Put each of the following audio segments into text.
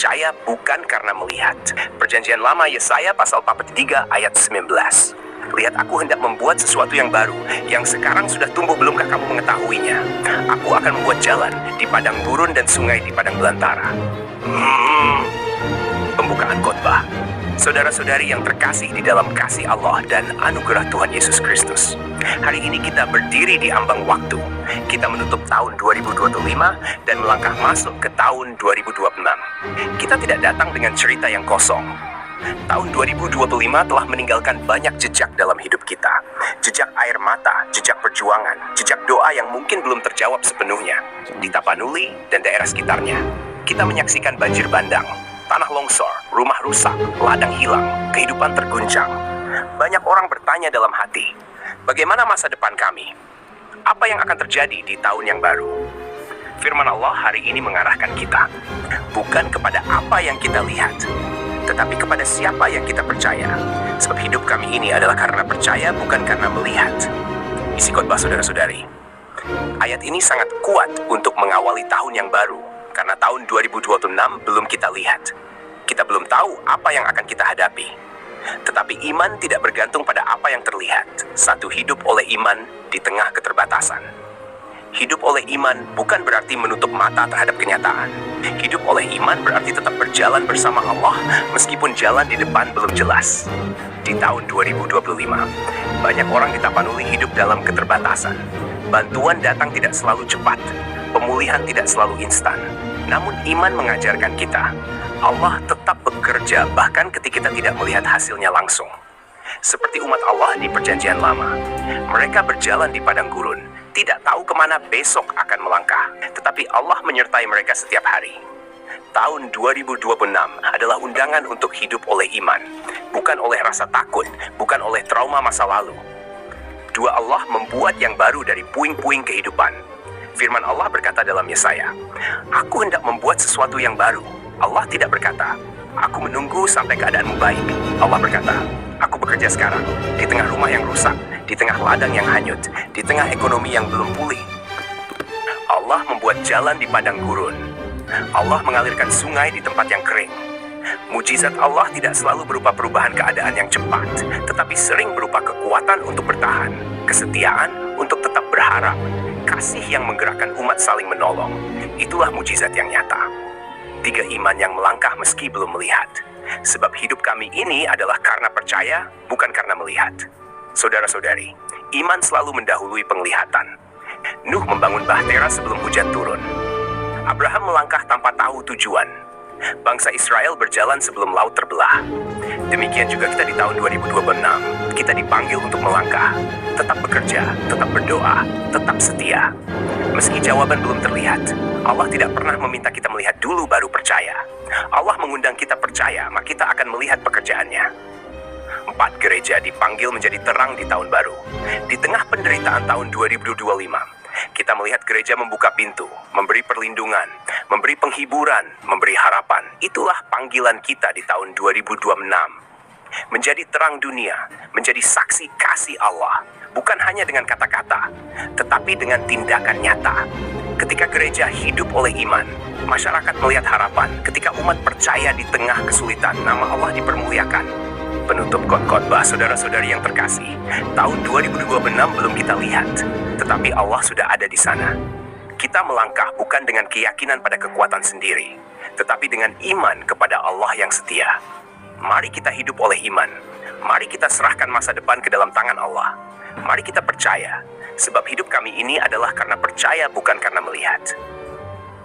percaya bukan karena melihat. Perjanjian Lama Yesaya pasal 43 ayat 19. Lihat, aku hendak membuat sesuatu yang baru, yang sekarang sudah tumbuh, belumkah kamu mengetahuinya? Aku akan membuat jalan di padang gurun dan sungai di padang belantara. Pembukaan khotbah. Saudara-saudari yang terkasih di dalam kasih Allah dan anugerah Tuhan Yesus Kristus, hari ini kita berdiri di ambang waktu. Kita menutup tahun 2025 dan melangkah masuk ke tahun 2026. Kita tidak datang dengan cerita yang kosong. Tahun 2025 telah meninggalkan banyak jejak dalam hidup kita. Jejak air mata, jejak perjuangan, jejak doa yang mungkin belum terjawab sepenuhnya. Di Tapanuli dan daerah sekitarnya, kita menyaksikan banjir bandang, tanah longsor, rumah rusak, ladang hilang, kehidupan terguncang. Banyak orang bertanya dalam hati, bagaimana masa depan kami? Apa yang akan terjadi di tahun yang baru? Firman Allah hari ini mengarahkan kita, bukan kepada apa yang kita lihat, tetapi kepada siapa yang kita percaya. Sebab hidup kami ini adalah karena percaya, bukan karena melihat. Isi khotbah saudara-saudari. Ayat ini sangat kuat untuk mengawali tahun yang baru, karena tahun 2026 belum kita lihat. Kita belum tahu apa yang akan kita hadapi. Tetapi iman tidak bergantung pada apa yang terlihat. Satu hidup oleh iman di tengah keterbatasan. Hidup oleh iman bukan berarti menutup mata terhadap kenyataan. Hidup oleh iman berarti tetap berjalan bersama Allah meskipun jalan di depan belum jelas. Di tahun 2025, banyak orang di Tapanuli hidup dalam keterbatasan. Bantuan datang tidak selalu cepat. Pemulihan tidak selalu instan. Namun iman mengajarkan kita, Allah tetap bekerja bahkan ketika kita tidak melihat hasilnya langsung. Seperti umat Allah di Perjanjian Lama, mereka berjalan di padang gurun, tidak tahu kemana besok akan melangkah, tetapi Allah menyertai mereka setiap hari. Tahun 2026 adalah undangan untuk hidup oleh iman, bukan oleh rasa takut, bukan oleh trauma masa lalu. Dua Allah membuat yang baru dari puing-puing kehidupan. Firman Allah berkata dalam Yesaya, aku hendak membuat sesuatu yang baru. Allah tidak berkata, aku menunggu sampai keadaanmu baik. Allah berkata, aku bekerja sekarang, di tengah rumah yang rusak, di tengah ladang yang hanyut, di tengah ekonomi yang belum pulih. Allah membuat jalan di padang gurun. Allah mengalirkan sungai di tempat yang kering. Mujizat Allah tidak selalu berupa perubahan keadaan yang cepat, tetapi sering berupa kekuatan untuk bertahan, kesetiaan untuk tetap berharap, kasih yang menggerakkan umat saling menolong. Itulah mujizat yang nyata. Tiga iman yang melangkah meski belum melihat. Sebab hidup kami ini adalah karena percaya, bukan karena melihat. Saudara-saudari, iman selalu mendahului penglihatan. Nuh membangun bahtera sebelum hujan turun. Abraham melangkah tanpa tahu tujuan. Bangsa Israel berjalan sebelum laut terbelah. Demikian juga kita di tahun 2026. Kita dipanggil untuk melangkah, tetap bekerja, tetap berdoa, tetap setia. Meski jawaban belum terlihat, Allah tidak pernah meminta kita melihat dulu baru percaya. Allah mengundang kita percaya, maka kita akan melihat pekerjaannya. 4 gereja dipanggil menjadi terang di tahun baru. Di tengah penderitaan tahun 2025, kita melihat gereja membuka pintu, memberi perlindungan, memberi penghiburan, memberi harapan. Itulah panggilan kita di tahun 2026. Menjadi terang dunia, menjadi saksi kasih Allah, bukan hanya dengan kata-kata, tetapi dengan tindakan nyata. Ketika gereja hidup oleh iman, masyarakat melihat harapan. Ketika umat percaya di tengah kesulitan, nama Allah dipermuliakan. Penutup khotbah saudara-saudari yang terkasih, tahun 2026 belum kita lihat, tetapi Allah sudah ada di sana. Kita melangkah bukan dengan keyakinan pada kekuatan sendiri, tetapi dengan iman kepada Allah yang setia. Mari kita hidup oleh iman. Mari kita serahkan masa depan ke dalam tangan Allah. Mari kita percaya, sebab hidup kami ini adalah karena percaya, bukan karena melihat.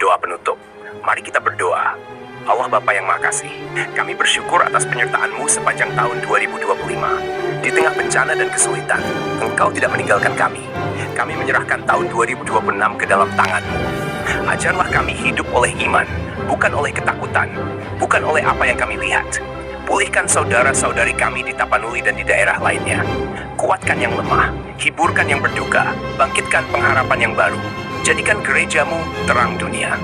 Doa penutup. Mari kita berdoa. Allah Bapa yang Maha Kasih, kami bersyukur atas penyertaan-Mu sepanjang tahun 2025. Di tengah bencana dan kesulitan, Engkau tidak meninggalkan kami. Kami menyerahkan tahun 2026 ke dalam tangan-Mu. Ajarlah kami hidup oleh iman, bukan oleh ketakutan, bukan oleh apa yang kami lihat. Pulihkan saudara-saudari kami di Tapanuli dan di daerah lainnya. Kuatkan yang lemah, hiburkan yang berduka, bangkitkan pengharapan yang baru. Jadikan gereja-Mu terang dunia.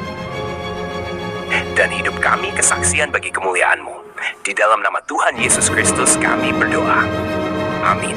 Dan hidup kami kesaksian bagi kemuliaan-Mu. Di dalam nama Tuhan Yesus Kristus kami berdoa. Amin.